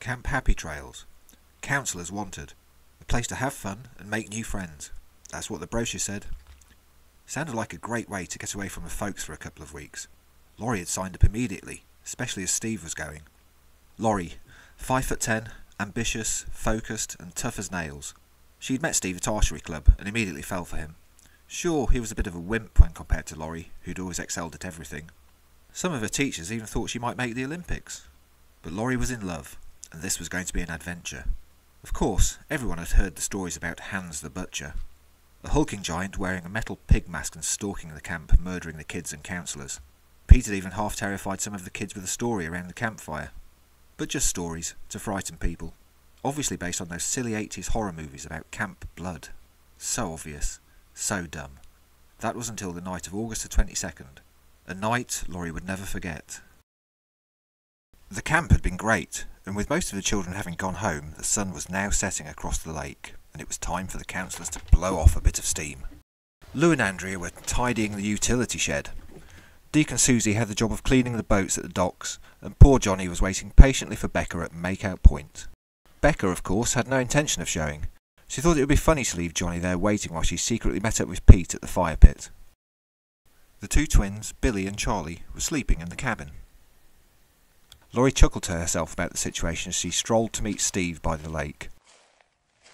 Camp Happy Trails. Councillors Wanted. A place to have fun and make new friends. That's what the brochure said. Sounded like a great way to get away from the folks for a couple of weeks. Laurie had signed up immediately, especially as Steve was going. Laurie, 5'10", ambitious, focused and tough as nails. She'd met Steve at Archery Club and immediately fell for him. Sure, he was a bit of a wimp when compared to Laurie, who'd always excelled at everything. Some of her teachers even thought she might make the Olympics. But Laurie was in love, and this was going to be an adventure. Of course, everyone had heard the stories about Hans the Butcher, a hulking giant wearing a metal pig mask and stalking the camp, murdering the kids and councillors. Pete had even half terrified some of the kids with a story around the campfire. But just stories, to frighten people. Obviously based on those silly 80s horror movies about camp blood. So obvious, so dumb. That was until the night of August the 22nd. A night Laurie would never forget. The camp had been great, and with most of the children having gone home, the sun was now setting across the lake, and it was time for the councillors to blow off a bit of steam. Lou and Andrea were tidying the utility shed. Deacon Susie had the job of cleaning the boats at the docks, and poor Johnny was waiting patiently for Becca at Make-Out Point. Becca, of course, had no intention of showing. She thought it would be funny to leave Johnny there waiting while she secretly met up with Pete at the fire pit. The two twins, Billy and Charlie, were sleeping in the cabin. Laurie chuckled to herself about the situation as she strolled to meet Steve by the lake.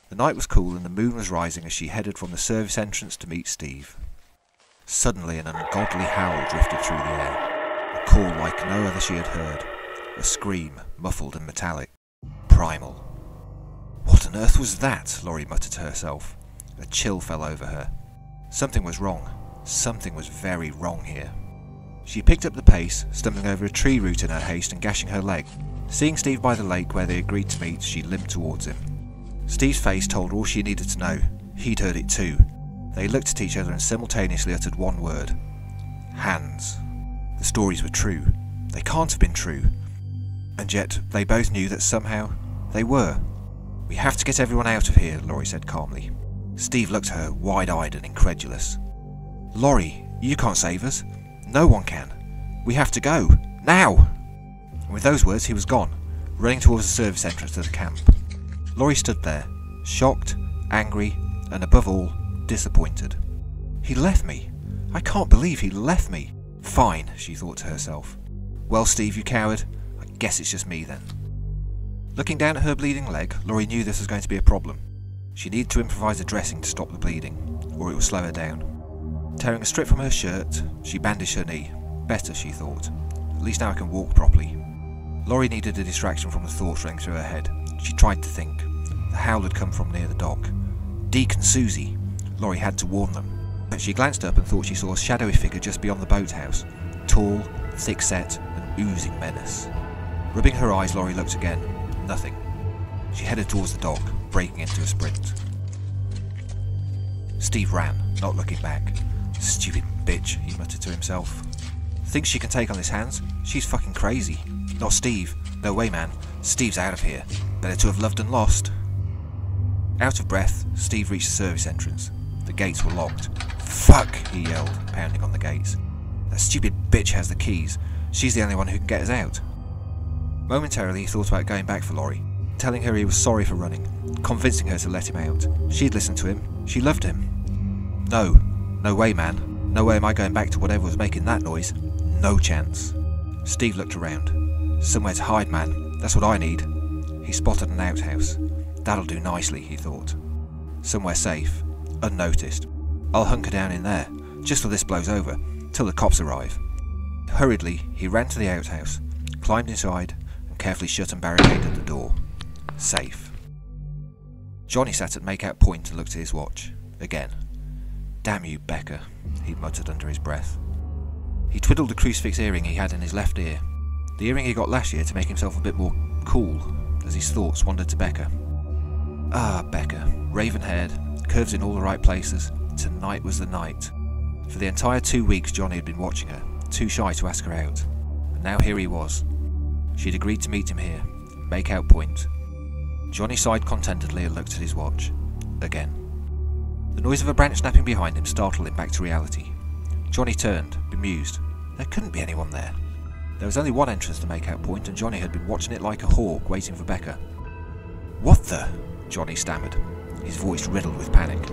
The night was cool and the moon was rising as she headed from the service entrance to meet Steve. Suddenly an ungodly howl drifted through the air, a call like no other she had heard, a scream, muffled and metallic, primal. What on earth was that? Laurie muttered to herself. A chill fell over her. Something was wrong. Something was very wrong here. She picked up the pace, stumbling over a tree root in her haste and gashing her leg. Seeing Steve by the lake where they agreed to meet, she limped towards him. Steve's face told her all she needed to know. He'd heard it too. They looked at each other and simultaneously uttered one word. Hans. The stories were true. They can't have been true. And yet, they both knew that somehow, they were. We have to get everyone out of here, Laurie said calmly. Steve looked at her, wide-eyed and incredulous. Laurie, you can't save us. No one can. We have to go. Now! And with those words he was gone, running towards the service entrance to the camp. Laurie stood there, shocked, angry, and above all, disappointed. He left me. I can't believe he left me. Fine, she thought to herself. Well, Steve, you coward, I guess it's just me then. Looking down at her bleeding leg, Laurie knew this was going to be a problem. She needed to improvise a dressing to stop the bleeding, or it would slow her down. Tearing a strip from her shirt, she bandaged her knee. Better, she thought. At least now I can walk properly. Laurie needed a distraction from the thoughts running through her head. She tried to think. The howl had come from near the dock. Deacon Susie! Laurie had to warn them. But she glanced up and thought she saw a shadowy figure just beyond the boathouse. Tall, thick-set, and oozing menace. Rubbing her eyes, Laurie looked again. Nothing. She headed towards the dock, breaking into a sprint. Steve ran, not looking back. Stupid bitch, he muttered to himself. Thinks she can take on his Hans? She's fucking crazy. Not Steve. No way, man. Steve's out of here. Better to have loved and lost. Out of breath, Steve reached the service entrance. The gates were locked. Fuck, he yelled, pounding on the gates. That stupid bitch has the keys. She's the only one who can get us out. Momentarily he thought about going back for Laurie, telling her he was sorry for running, convincing her to let him out. She'd listened to him. She loved him. No. No way, man. No way am I going back to whatever was making that noise. No chance. Steve looked around. Somewhere to hide, man. That's what I need. He spotted an outhouse. That'll do nicely, he thought. Somewhere safe. Unnoticed. I'll hunker down in there, just till this blows over, till the cops arrive. Hurriedly, he ran to the outhouse, climbed inside, and carefully shut and barricaded the door. Safe. Johnny sat at Make-Out Point and looked at his watch. Again. Damn you, Becca, he muttered under his breath. He twiddled the crucifix earring he had in his left ear, the earring he got last year to make himself a bit more cool, as his thoughts wandered to Becca. Ah, Becca, raven-haired, curves in all the right places. Tonight was the night. For the entire 2 weeks Johnny had been watching her, too shy to ask her out. And now here he was. She'd agreed to meet him here, Make-Out Point. Johnny sighed contentedly and looked at his watch. Again. The noise of a branch snapping behind him startled him back to reality. Johnny turned, bemused. There couldn't be anyone there. There was only one entrance to Makeout Point, and Johnny had been watching it like a hawk, waiting for Becca. "What the?" Johnny stammered, his voice riddled with panic.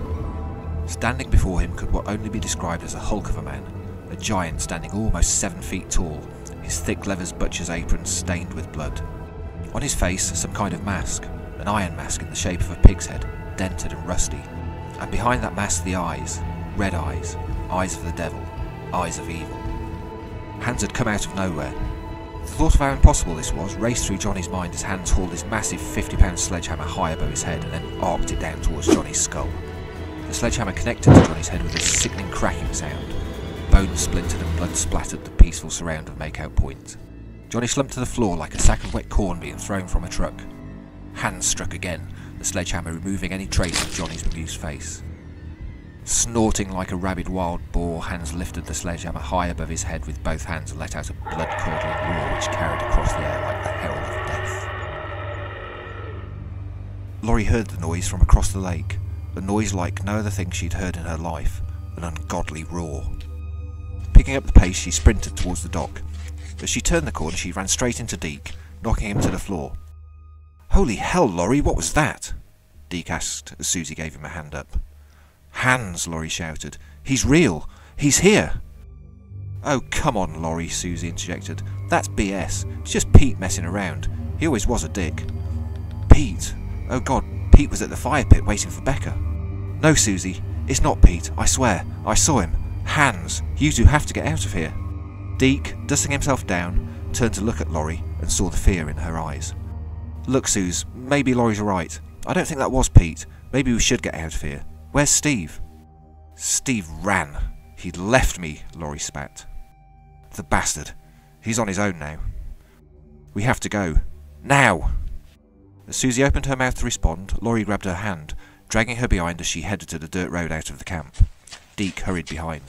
Standing before him could what only be described as a hulk of a man, a giant standing almost 7 feet tall, his thick leathers butcher's apron stained with blood. On his face, some kind of mask, an iron mask in the shape of a pig's head, dented and rusty. And behind that mask the eyes, red eyes, eyes of the devil, eyes of evil. Hands had come out of nowhere. The thought of how impossible this was raced through Johnny's mind as Hans hauled his massive 50-pound sledgehammer high above his head and then arced it down towards Johnny's skull. The sledgehammer connected to Johnny's head with a sickening cracking sound. Bones splintered and blood splattered the peaceful surround of Makeout Point. Johnny slumped to the floor like a sack of wet corn being thrown from a truck. Hans struck again, the sledgehammer removing any trace of Johnny's bemused face. Snorting like a rabid wild boar, Hans lifted the sledgehammer high above his head with both hands and let out a blood-curdling roar which carried across the air like the herald of death. Laurie heard the noise from across the lake, a noise like no other thing she'd heard in her life, an ungodly roar. Picking up the pace, she sprinted towards the dock. As she turned the corner, she ran straight into Deke, knocking him to the floor. "Holy hell, Laurie, what was that?" Deke asked as Susie gave him a hand up. "Hans," Laurie shouted. "He's real! He's here!" "Oh, come on, Laurie," Susie interjected. "That's BS. It's just Pete messing around. He always was a dick." "Pete? Oh God, Pete was at the fire pit waiting for Becca." "No, Susie, it's not Pete, I swear. I saw him. Hans, you two have to get out of here." Deke, dusting himself down, turned to look at Laurie and saw the fear in her eyes. "Look, Suze, maybe Laurie's right. I don't think that was Pete. Maybe we should get out of here. Where's Steve?" "Steve ran. He'd left me," Laurie spat. "The bastard. He's on his own now. We have to go. Now!" As Susie opened her mouth to respond, Laurie grabbed her hand, dragging her behind as she headed to the dirt road out of the camp. Deke hurried behind.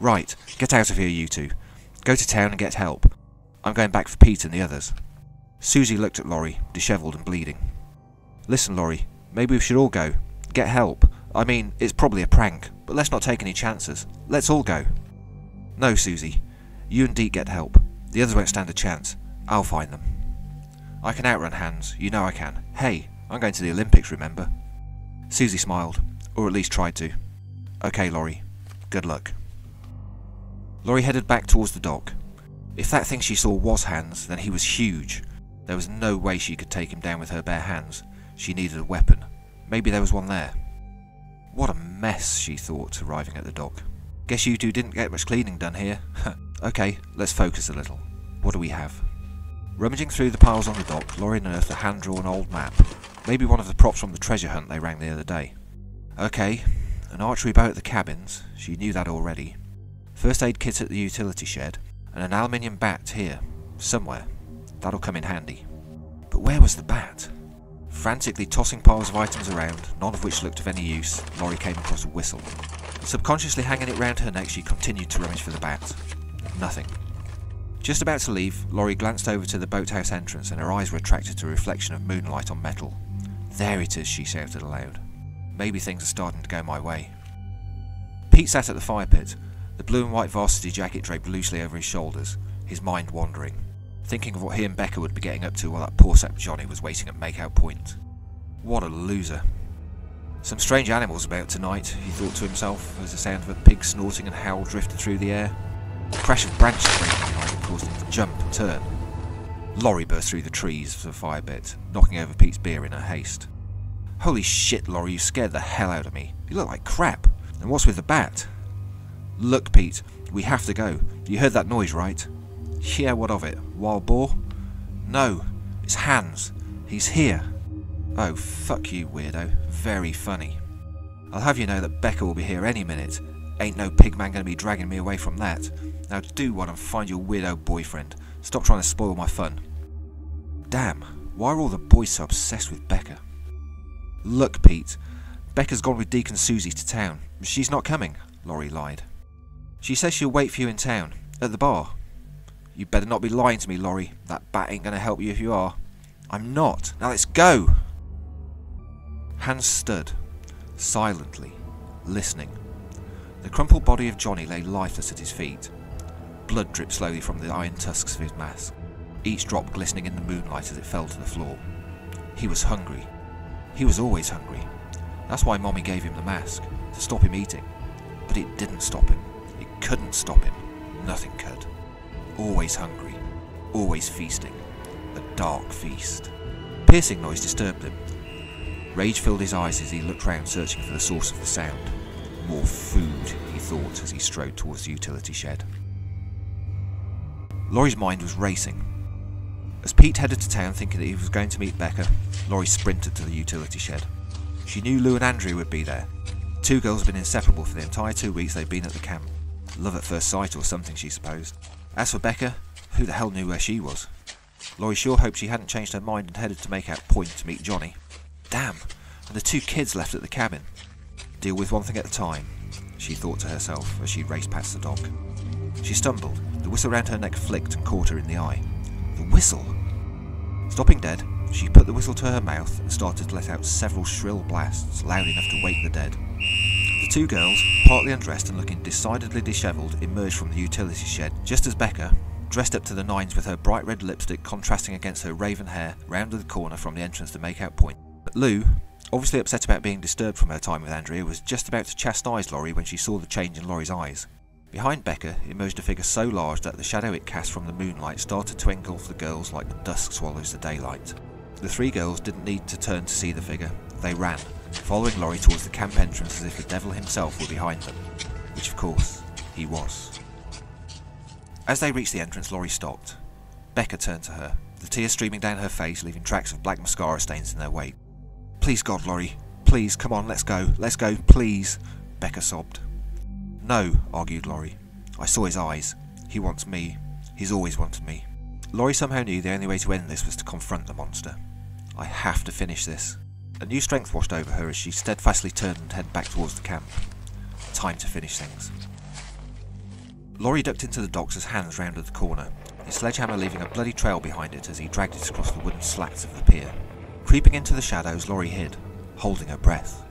"Right, get out of here, you two. Go to town and get help. I'm going back for Pete and the others." Susie looked at Laurie, dishevelled and bleeding. "Listen, Laurie, maybe we should all go. Get help. I mean, it's probably a prank, but let's not take any chances. Let's all go." "No, Susie. You and Deke get help. The others won't stand a chance. I'll find them. I can outrun Hans. You know I can. Hey, I'm going to the Olympics, remember?" Susie smiled, or at least tried to. "Okay, Laurie. Good luck." Laurie headed back towards the dock. If that thing she saw was Hans, then he was huge. There was no way she could take him down with her bare hands. She needed a weapon. Maybe there was one there. What a mess, she thought, arriving at the dock. Guess you two didn't get much cleaning done here. Okay, let's focus a little. What do we have? Rummaging through the piles on the dock, Laurie unearthed a hand-drawn old map. Maybe one of the props from the treasure hunt they rang the other day. Okay, an archery bow at the cabins. She knew that already. First aid kit at the utility shed. And an aluminium bat here, somewhere. That'll come in handy. But where was the bat? Frantically tossing piles of items around, none of which looked of any use, Laurie came across a whistle. Subconsciously hanging it round her neck, she continued to rummage for the bat. Nothing. Just about to leave, Laurie glanced over to the boathouse entrance and her eyes were attracted to a reflection of moonlight on metal. "There it is," she shouted aloud. "Maybe things are starting to go my way." Pete sat at the fire pit, the blue and white varsity jacket draped loosely over his shoulders, his mind wandering, thinking of what he and Becca would be getting up to while that poor sap Johnny was waiting at Makeout Point. What a loser. Some strange animals about tonight, he thought to himself, as the sound of a pig snorting and howl drifted through the air. The crash of branches breaking behind him caused him to jump and turn. Laurie burst through the trees for the fire pit, knocking over Pete's beer in her haste. "Holy shit, Laurie, you scared the hell out of me. You look like crap. And what's with the bat?" "Look, Pete, we have to go. You heard that noise, right?" "Yeah, what of it? Wild boar?" "No, it's Hans. He's here." "Oh, fuck you, weirdo. Very funny. I'll have you know that Becca will be here any minute. Ain't no pigman gonna be dragging me away from that. Now do one and find your weirdo boyfriend. Stop trying to spoil my fun." Damn, why are all the boys so obsessed with Becca? "Look, Pete, Becca's gone with Deke and Susie to town. She's not coming," Laurie lied. "She says she'll wait for you in town, at the bar." "You better not be lying to me, Laurie. That bat ain't gonna help you if you are." "I'm not. Now let's go!" Hans stood, silently, listening. The crumpled body of Johnny lay lifeless at his feet. Blood dripped slowly from the iron tusks of his mask, each drop glistening in the moonlight as it fell to the floor. He was hungry. He was always hungry. That's why Mommy gave him the mask, to stop him eating. But it didn't stop him. It couldn't stop him. Nothing could. Always hungry. Always feasting. A dark feast. Piercing noise disturbed him. Rage filled his eyes as he looked round, searching for the source of the sound. More food, he thought as he strode towards the utility shed. Laurie's mind was racing. As Pete headed to town thinking that he was going to meet Becca, Laurie sprinted to the utility shed. She knew Lou and Andrea would be there. The two girls had been inseparable for the entire 2 weeks they'd been at the camp. Love at first sight or something, she supposed. As for Becca, who the hell knew where she was? Laurie sure hoped she hadn't changed her mind and headed to make out Point to meet Johnny. Damn, and the 2 kids left at the cabin. Deal with one thing at a time, she thought to herself as she raced past the dock. She stumbled, the whistle round her neck flicked and caught her in the eye. The whistle! Stopping dead, she put the whistle to her mouth and started to let out several shrill blasts, loud enough to wake the dead. The 2 girls, partly undressed and looking decidedly dishevelled, emerged from the utility shed just as Becca, dressed up to the nines with her bright red lipstick contrasting against her raven hair, rounded the corner from the entrance to make out Point. But Lou, obviously upset about being disturbed from her time with Andrea, was just about to chastise Laurie when she saw the change in Laurie's eyes. Behind Becca emerged a figure so large that the shadow it cast from the moonlight started to engulf the girls like the dusk swallows the daylight. The 3 girls didn't need to turn to see the figure. They ran, following Laurie towards the camp entrance as if the devil himself were behind them, which of course he was. As they reached the entrance, Laurie stopped. Becca turned to her, the tears streaming down her face, leaving tracks of black mascara stains in their wake. "Please God, Laurie, please, come on, let's go, please," Becca sobbed. "No," argued Laurie. "I saw his eyes. He wants me. He's always wanted me." Laurie somehow knew the only way to end this was to confront the monster. "I have to finish this." A new strength washed over her as she steadfastly turned and headed back towards the camp. Time to finish things. Laurie ducked into the docks as Hans rounded the corner, his sledgehammer leaving a bloody trail behind it as he dragged it across the wooden slats of the pier. Creeping into the shadows, Laurie hid, holding her breath.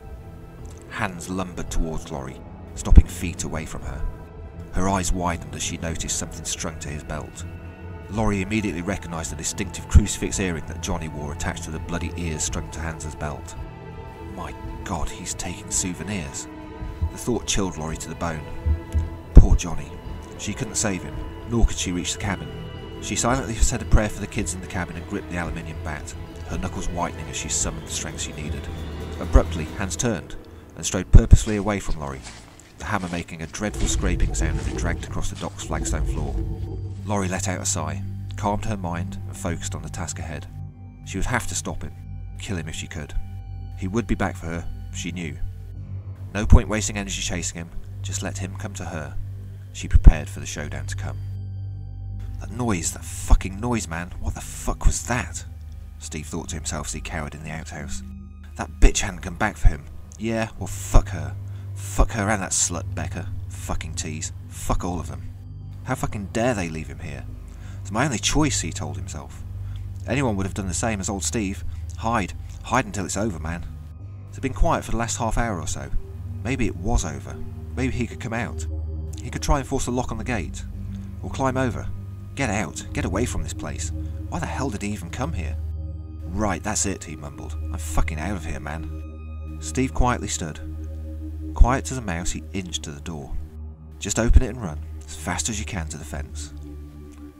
Hans lumbered towards Laurie, stopping feet away from her. Her eyes widened as she noticed something strung to his belt. Laurie immediately recognised the distinctive crucifix earring that Johnny wore attached to the bloody ears strung to Hans's belt. My God, he's taking souvenirs. The thought chilled Laurie to the bone. Poor Johnny. She couldn't save him, nor could she reach the cabin. She silently said a prayer for the kids in the cabin and gripped the aluminium bat, her knuckles whitening as she summoned the strength she needed. Abruptly, Hans turned and strode purposefully away from Laurie, the hammer making a dreadful scraping sound as it dragged across the dock's flagstone floor. Laurie let out a sigh, calmed her mind and focused on the task ahead. She would have to stop him, kill him if she could. He would be back for her, she knew. No point wasting energy chasing him, just let him come to her. She prepared for the showdown to come. That noise, that fucking noise, man, what the fuck was that? Steve thought to himself as he cowered in the outhouse. That bitch hadn't come back for him. Yeah, well fuck her. Fuck her and that slut Becca. Fucking tease. Fuck all of them. How fucking dare they leave him here? It's my only choice, he told himself. Anyone would have done the same as old Steve. Hide. Hide until it's over, man. It's been quiet for the last half hour or so. Maybe it was over. Maybe he could come out. He could try and force the lock on the gate. Or climb over. Get out. Get away from this place. Why the hell did he even come here? Right, that's it, he mumbled. I'm fucking out of here, man. Steve quietly stood. Quiet as a mouse, he inched to the door. Just open it and run, as fast as you can to the fence.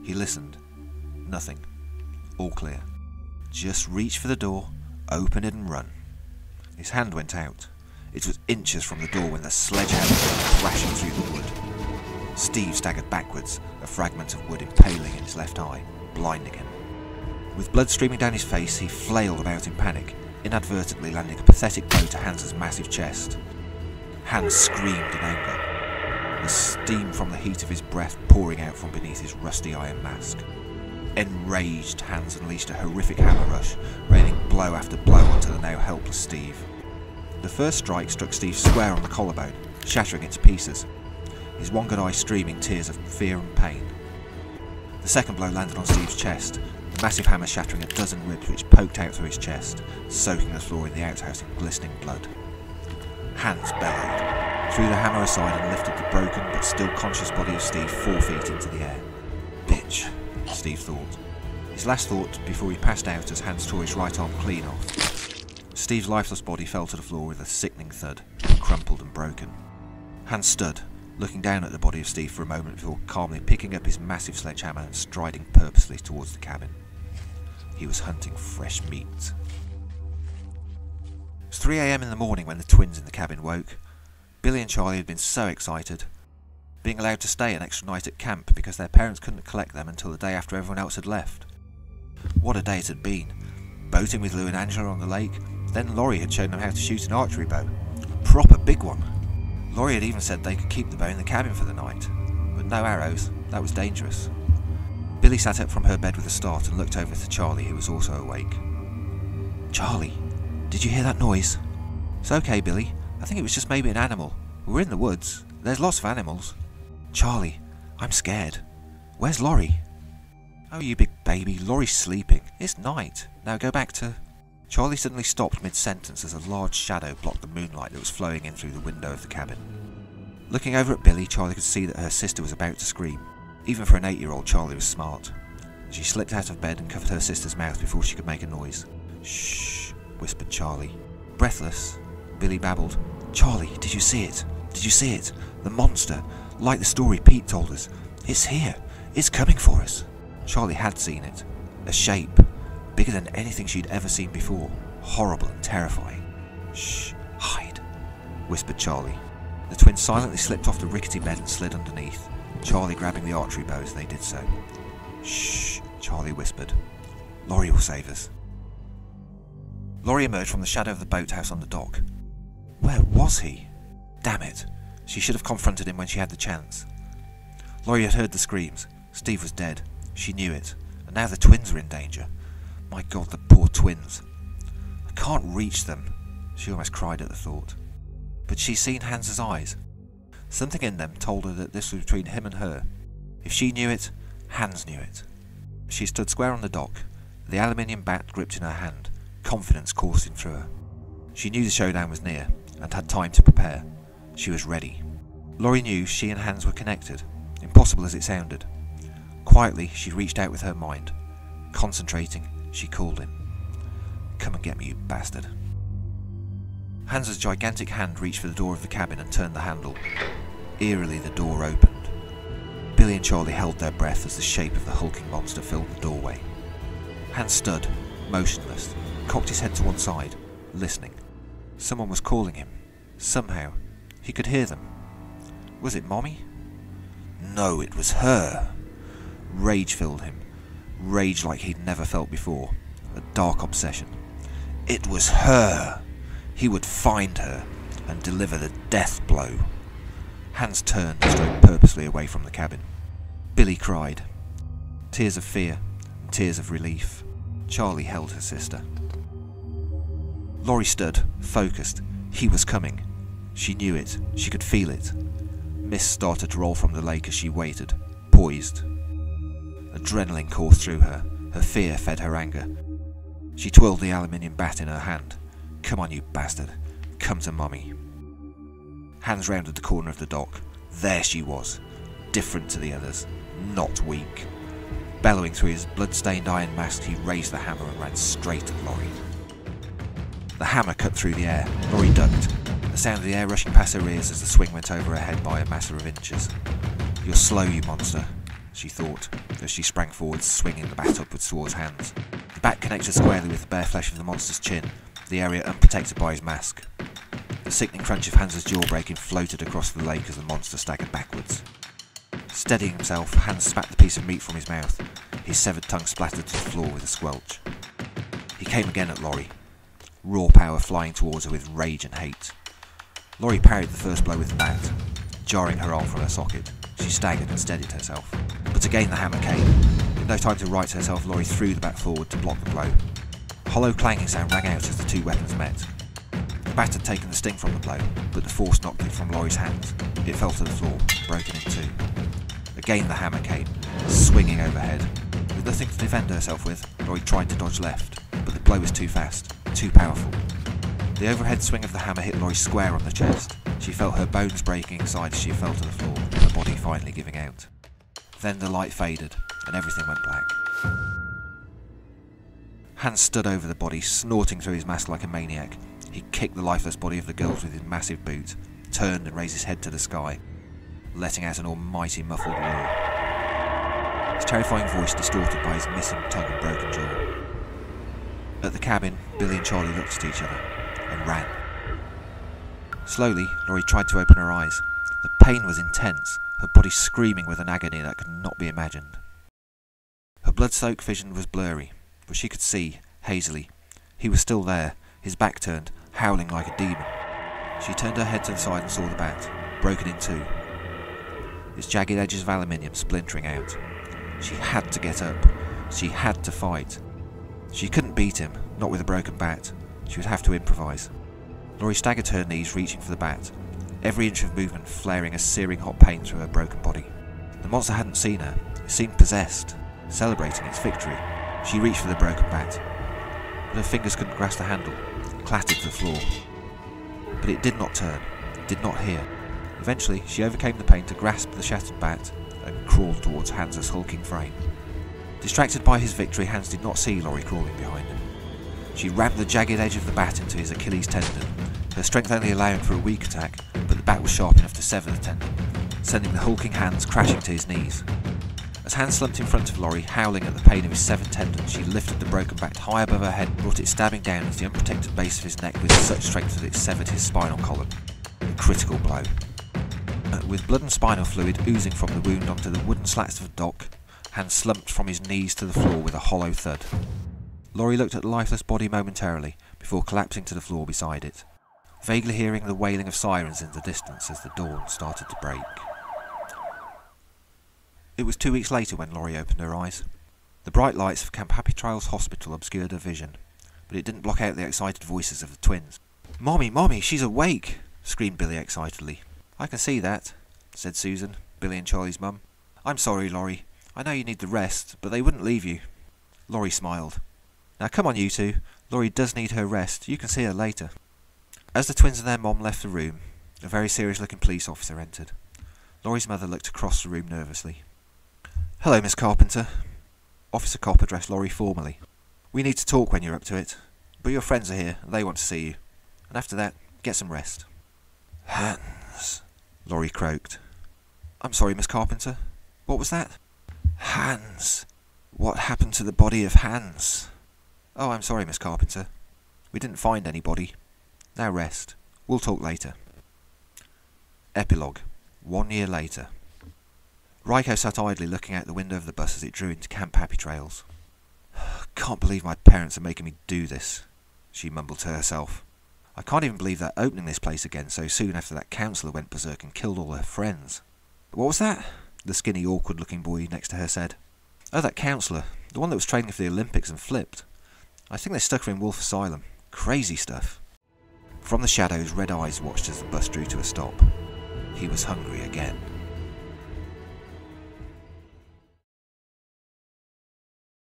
He listened. Nothing. All clear. Just reach for the door, open it and run. His hand went out. It was inches from the door when the sledgehammer came crashing through the wood. Steve staggered backwards, a fragment of wood impaling in his left eye, blinding him. With blood streaming down his face, he flailed about in panic, inadvertently landing a pathetic blow to Hans's massive chest. Hans screamed in anger, the steam from the heat of his breath pouring out from beneath his rusty iron mask. Enraged, Hans unleashed a horrific hammer rush, raining blow after blow onto the now helpless Steve. The first strike struck Steve square on the collarbone, shattering it to pieces, his one good eye streaming tears of fear and pain. The second blow landed on Steve's chest, the massive hammer shattering a dozen ribs which poked out through his chest, soaking the floor in the outhouse in glistening blood. Hans bellowed. threw the hammer aside and lifted the broken but still conscious body of Steve 4 feet into the air. Bitch, Steve thought. His last thought before he passed out as Hans tore his right arm clean off. Steve's lifeless body fell to the floor with a sickening thud, crumpled and broken. Hans stood, looking down at the body of Steve for a moment before calmly picking up his massive sledgehammer and striding purposely towards the cabin. He was hunting fresh meat. It was 3 AM in the morning when the twins in the cabin woke. Billy and Charlie had been so excited, being allowed to stay an extra night at camp because their parents couldn't collect them until the day after everyone else had left. What a day it had been. Boating with Lou and Angela on the lake, then Laurie had shown them how to shoot an archery bow. Proper big one. Laurie had even said they could keep the bow in the cabin for the night, but no arrows, that was dangerous. Billy sat up from her bed with a start and looked over to Charlie, who was also awake. Charlie, did you hear that noise? It's okay, Billy. I think it was just maybe an animal. We're in the woods. There's lots of animals. Charlie, I'm scared. Where's Laurie? Oh, you big baby, Laurie's sleeping. It's night. Now go back to... Charlie suddenly stopped mid-sentence as a large shadow blocked the moonlight that was flowing in through the window of the cabin. Looking over at Billy, Charlie could see that her sister was about to scream. Even for an 8-year-old, Charlie was smart. She slipped out of bed and covered her sister's mouth before she could make a noise. Shh, whispered Charlie. Breathless, Billy babbled. Charlie, did you see it? Did you see it? The monster, like the story Pete told us. It's here. It's coming for us. Charlie had seen it. A shape, bigger than anything she'd ever seen before. Horrible and terrifying. Shh, hide, whispered Charlie. The twins silently slipped off the rickety bed and slid underneath, Charlie grabbing the archery bow as they did so. Shh, Charlie whispered. Laurie will save us. Laurie emerged from the shadow of the boathouse on the dock. Where was he? Damn it. She should have confronted him when she had the chance. Laurie had heard the screams. Steve was dead. She knew it. And now the twins were in danger. My God, the poor twins. I can't reach them. She almost cried at the thought. But she'd seen Hans's eyes. Something in them told her that this was between him and her. If she knew it, Hans knew it. She stood square on the dock, the aluminium bat gripped in her hand, confidence coursing through her. She knew the showdown was near, and had time to prepare. She was ready. Laurie knew she and Hans were connected, impossible as it sounded. Quietly, she reached out with her mind. Concentrating, she called him. Come and get me, you bastard. Hans's gigantic hand reached for the door of the cabin and turned the handle. Eerily, the door opened. Billy and Charlie held their breath as the shape of the hulking monster filled the doorway. Hans stood, motionless, cocked his head to one side, listening. Someone was calling him. Somehow, he could hear them. Was it Mommy? No, it was her. Rage filled him. Rage like he'd never felt before. A dark obsession. It was her. He would find her and deliver the death blow. Hans turned and strode purposely away from the cabin. Billy cried. Tears of fear and tears of relief. Charlie held her sister. Laurie stood, focused. He was coming. She knew it. She could feel it. Mist started to roll from the lake as she waited, poised. Adrenaline coursed through her. Her fear fed her anger. She twirled the aluminium bat in her hand. Come on, you bastard. Come to Mummy. Hans rounded the corner of the dock. There she was. Different to the others. Not weak. Bellowing through his blood-stained iron mask, he raised the hammer and ran straight at Laurie. The hammer cut through the air. Laurie ducked, the sound of the air rushing past her ears as the swing went over her head by a matter of inches. You're slow, you monster, she thought, as she sprang forwards, swinging the bat upwards towards Hans. The bat connected squarely with the bare flesh of the monster's chin, the area unprotected by his mask. The sickening crunch of Hans's jaw breaking floated across the lake as the monster staggered backwards. Steadying himself, Hans spat the piece of meat from his mouth. His severed tongue splattered to the floor with a squelch. He came again at Laurie, raw power flying towards her with rage and hate. Laurie parried the first blow with the bat, jarring her arm from her socket. She staggered and steadied herself. But again the hammer came. With no time to right herself, Laurie threw the bat forward to block the blow. A hollow clanging sound rang out as the two weapons met. The bat had taken the sting from the blow, but the force knocked it from Laurie's hands. It fell to the floor, broken in two. Again the hammer came, swinging overhead. With nothing to defend herself with, Laurie tried to dodge left, but the blow was too fast, too powerful. The overhead swing of the hammer hit Laurie square on the chest. She felt her bones breaking inside as she fell to the floor, her body finally giving out. Then the light faded, and everything went black. Hans stood over the body, snorting through his mask like a maniac. He kicked the lifeless body of the girls with his massive boot, turned and raised his head to the sky, letting out an almighty muffled roar. His terrifying voice distorted by his missing tongue and broken jaw. At the cabin, Billy and Charlie looked at each other and ran. Slowly, Laurie tried to open her eyes. The pain was intense, her body screaming with an agony that could not be imagined. Her blood-soaked vision was blurry, but she could see, hazily. He was still there, his back turned, howling like a demon. She turned her head to the side and saw the bat, broken in two, its jagged edges of aluminium splintering out. She had to get up. She had to fight. She couldn't beat him, not with a broken bat. She would have to improvise. Laurie staggered to her knees, reaching for the bat, every inch of movement flaring a searing hot pain through her broken body. The monster hadn't seen her. It seemed possessed, celebrating its victory. She reached for the broken bat, but her fingers couldn't grasp the handle. It clattered to the floor. But it did not turn, it did not hear. Eventually, she overcame the pain to grasp the shattered bat and crawled towards Hans's hulking frame. Distracted by his victory, Hans did not see Laurie crawling behind him. She rammed the jagged edge of the bat into his Achilles tendon, her strength only allowing for a weak attack, but the bat was sharp enough to sever the tendon, sending the hulking Hans crashing to his knees. As Hans slumped in front of Laurie, howling at the pain of his severed tendon, she lifted the broken bat high above her head and brought it stabbing down into the unprotected base of his neck with such strength that it severed his spinal column. A critical blow. With blood and spinal fluid oozing from the wound onto the wooden slats of the dock, Hans slumped from his knees to the floor with a hollow thud. Laurie looked at the lifeless body momentarily before collapsing to the floor beside it, vaguely hearing the wailing of sirens in the distance as the dawn started to break. It was 2 weeks later when Laurie opened her eyes. The bright lights of Camp Happy Trails Hospital obscured her vision, but it didn't block out the excited voices of the twins. "Mommy, Mommy, she's awake!" screamed Billy excitedly. "I can see that," said Susan, Billy and Charlie's mum. "I'm sorry, Laurie. I know you need the rest, but they wouldn't leave you." Laurie smiled. "Now come on, you two. Laurie does need her rest. You can see her later." As the twins and their mom left the room, a very serious-looking police officer entered. Laurie's mother looked across the room nervously. "Hello, Miss Carpenter." Officer Copp addressed Laurie formally. "We need to talk when you're up to it, but your friends are here and they want to see you. And after that, get some rest." "Hans," Laurie croaked. "I'm sorry, Miss Carpenter. What was that?" "Hans. What happened to the body of Hans?" "Oh, I'm sorry, Miss Carpenter. We didn't find any body. Now rest. We'll talk later." Epilogue. 1 year later. Ryko sat idly looking out the window of the bus as it drew into Camp Happy Trails. "Can't believe my parents are making me do this," she mumbled to herself. "I can't even believe they're opening this place again so soon after that councillor went berserk and killed all her friends." "What was that?" the skinny, awkward-looking boy next to her said. "Oh, that councillor. The one that was training for the Olympics and flipped. I think they stuck her in Wolf Asylum. Crazy stuff." From the shadows, red eyes watched as the bus drew to a stop. He was hungry again.